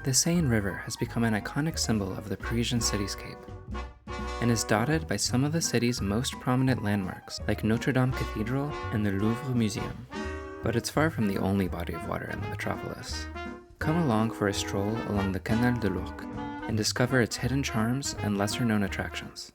The Seine River has become an iconic symbol of the Parisian cityscape and is dotted by some of the city's most prominent landmarks like Notre Dame Cathedral and the Louvre Museum. But it's far from the only body of water in the metropolis. Come along for a stroll along the Canal de Ourcq and discover its hidden charms and lesser-known attractions.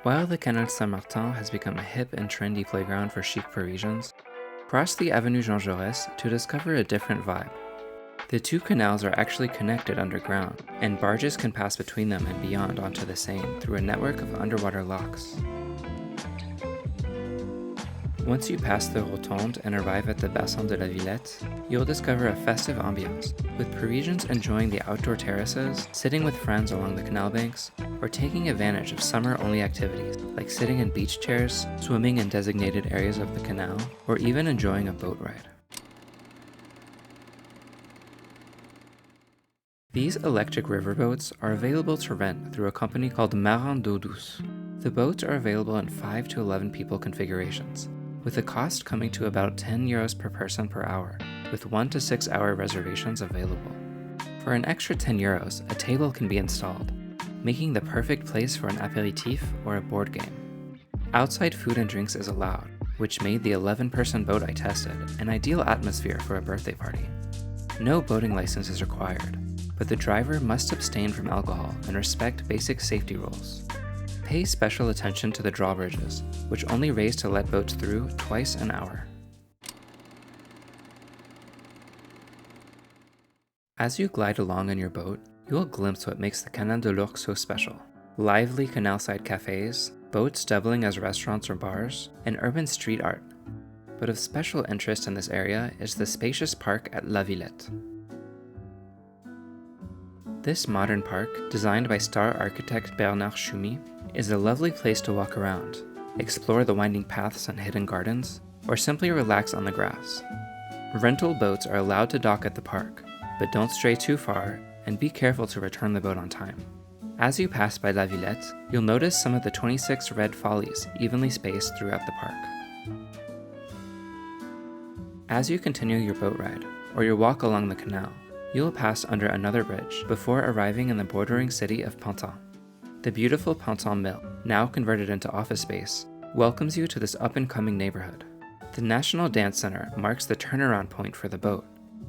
While the Canal Saint-Martin has become a hip and trendy playground for chic Parisians, cross the Avenue Jean Jaurès to discover a different vibe. The two canals are actually connected underground, and barges can pass between them and beyond onto the Seine through a network of underwater locks. Once you pass the Rotonde and arrive at the Bassin de la Villette, you'll discover a festive ambiance, with Parisians enjoying the outdoor terraces, sitting with friends along the canal banks, or taking advantage of summer-only activities like sitting in beach chairs, swimming in designated areas of the canal, or even enjoying a boat ride. These electric riverboats are available to rent through a company called Marin d'Eau Douce. The boats are available in 5 to 11 people configurations, with the cost coming to about €10 per person per hour, with 1 to 6 hour reservations available. For an extra €10, a table can be installed, making the perfect place for an apéritif or a board game. Outside food and drinks is allowed, which made the 11-person boat I tested an ideal atmosphere for a birthday party. No boating license is required, but the driver must abstain from alcohol and respect basic safety rules. Pay special attention to the drawbridges, which only raise to let boats through twice an hour. As you glide along in your boat, you'll glimpse what makes the Canal de Ourcq so special. Lively canal-side cafes, boats doubling as restaurants or bars, and urban street art. But of special interest in this area is the spacious park at La Villette. This modern park, designed by star architect Bernard Tschumi, is a lovely place to walk around, explore the winding paths and hidden gardens, or simply relax on the grass. Rental boats are allowed to dock at the park, but don't stray too far and be careful to return the boat on time. As you pass by La Villette, you'll notice some of the 26 red follies evenly spaced throughout the park. As you continue your boat ride, or your walk along the canal, you'll pass under another bridge before arriving in the bordering city of Pantin. The beautiful Pantin Mill, now converted into office space, welcomes you to this up-and-coming neighborhood. The National Dance Center marks the turnaround point for the boat,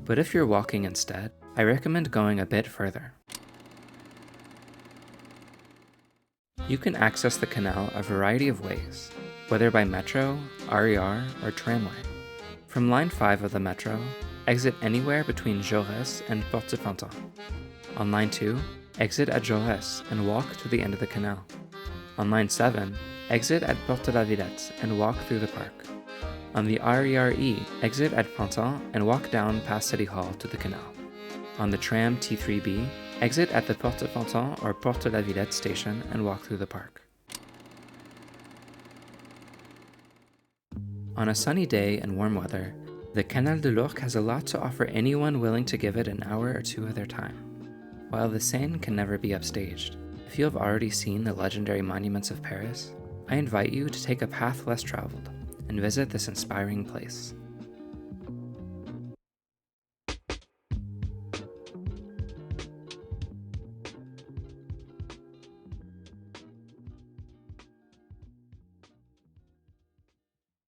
but if you're walking instead, I recommend going a bit further. You can access the canal a variety of ways, whether by metro, RER, or tramway. From line 5 of the metro, exit anywhere between Jaurès and Porte de Pantin. On line 2, exit at Jaurès and walk to the end of the canal. On line 7, exit at Porte de la Villette and walk through the park. On the RER-E, exit at Pantin and walk down past City Hall to the canal. On the tram T3B, exit at the Porte de Pantin or Porte de la Villette station and walk through the park. On a sunny day and warm weather, the Canal de Ourcq has a lot to offer anyone willing to give it an hour or two of their time. While the Seine can never be upstaged, if you have already seen the legendary monuments of Paris, I invite you to take a path less traveled and visit this inspiring place.